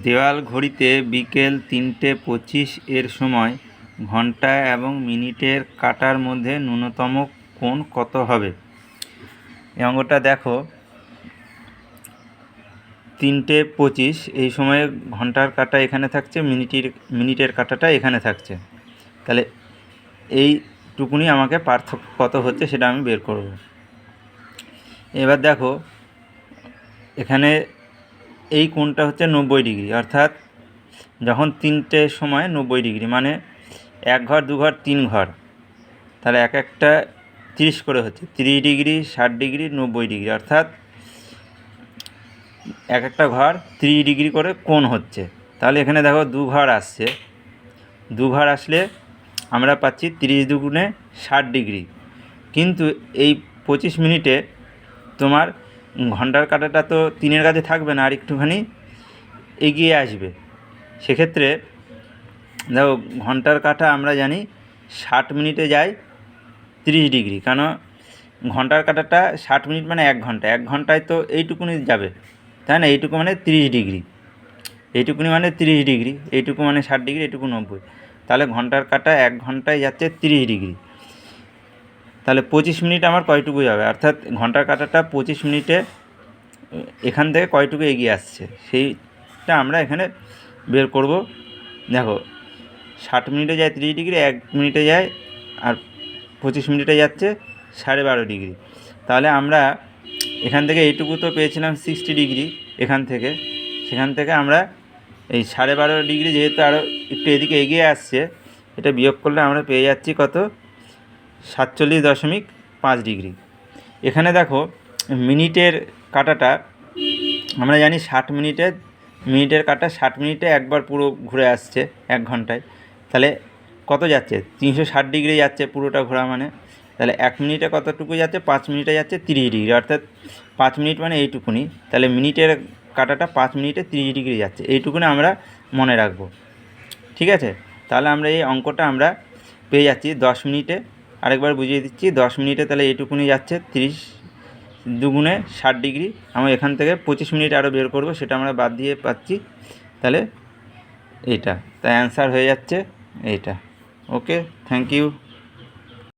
দেওয়াল ঘড়িতে বিকেল 3:25 এর সময় ঘন্টা এবং মিনিটের কাঁটার মধ্যে ন্যূনতম কোণ কত হবে? এই অঙ্কটা দেখো, 3:25 এই সময়ে ঘন্টার কাঁটা এখানে থাকছে, মিনিটের কাঁটাটা এখানে থাকছে। তাহলে এইটুকুনি আমাকে পার্থক্য কত হচ্ছে সেটা আমি বের করব। এবার দেখো, এখানে এই কোণটা হচ্ছে 90 ডিগ্রি, অর্থাৎ যখন 3টের সময় 90 ডিগ্রি, মানে 1 ঘর 2 ঘর 3 ঘর, তাহলে এক একটা 30 করে হচ্ছে, 30 ডিগ্রি 60 ডিগ্রি 90 ডিগ্রি, অর্থাৎ এক একটা ঘর 30 ডিগ্রি করে কোণ হচ্ছে। তাহলে এখানে দেখো 2 ঘর আসছে, 2 ঘর আসলে আমরা পাচ্ছি 30 দুগুণে 60 ডিগ্রি। কিন্তু এই 25 মিনিটে তোমার ঘন্টার কাঁটাটা তো 3-এর কাছে থাকবে না, আর একটুখানি এগিয়ে আসবে। সেক্ষেত্রে দেখো, ঘন্টার কাঁটা আমরা জানি 60 মিনিটে যায় 30 ডিগ্রি, কারণ ঘন্টার কাঁটাটা 60 মিনিট মানে 1 ঘন্টা, 1 ঘন্টায় তো এইটুকুনি যাবে, তাই না? এইটুকু মানে 30 ডিগ্রি, এইটুকুনি মানে 30 ডিগ্রি, এইটুকু মানে 60 ডিগ্রি, এইটুকু 90। তাহলে ঘন্টার কাঁটা 1 ঘন্টায় যাচ্ছে 30 ডিগ্রি। তাহলে 25 মিনিট আমার কয়টুকু যাবে, অর্থাৎ ঘন্টার কাঁটাটা 25 মিনিটে এখান থেকে কয়টুকু এগিয়ে আসছে সেইটা আমরা এখানে বের করব। দেখো, 60 মিনিটে যায় 30 ডিগ্রি, 1 মিনিটে যায়, আর 25 মিনিটে যাচ্ছে 12.5 ডিগ্রি। তাহলে আমরা এখান থেকে এইটুকু তো পেয়েছিলাম 60 ডিগ্রি, সেখান থেকে আমরা এই 12.5 ডিগ্রি যেহেতু আরও একটু এদিকে এগিয়ে আসছে, এটা বিয়োগ করলে আমরা পেয়ে যাচ্ছি কত, 47.5 ডিগ্রি। এখানে দেখো, মিনিটের কাঁটাটা আমরা জানি 60 মিনিটের কাঁটা 60 মিনিটে একবার পুরো ঘুরে আসছে 1 ঘন্টায়। তাহলে কত যাচ্ছে, 360 ডিগ্রি যাচ্ছে পুরোটা ঘোরা, মানে তাহলে 1 মিনিটে কতটুকু যাচ্ছে, 5 মিনিটে যাচ্ছে 30 ডিগ্রি, অর্থাৎ 5 মিনিট মানে এইটুকুনি। তাহলে মিনিটের কাঁটাটা 5 মিনিটে 30 ডিগ্রি যাচ্ছে, এইটুকুনি আমরা মনে রাখবো। ঠিক আছে, তাহলে আমরা এই অঙ্কটা আমরা পেয়ে যাচ্ছি 10 মিনিটে। আরেকবার বুঝিয়ে দিচ্ছি, 10 মিনিটে তাহলে এইটুকুনি যাচ্ছে 30 দুগুণে 60 ডিগ্রি। আমরা এখান থেকে 25 মিনিট আরও বের করব, সেটা আমরা বাদ দিয়ে পাচ্ছি তাহলে এইটা। তাই অ্যান্সার হয়ে যাচ্ছে এইটা। ওকে, থ্যাংক ইউ।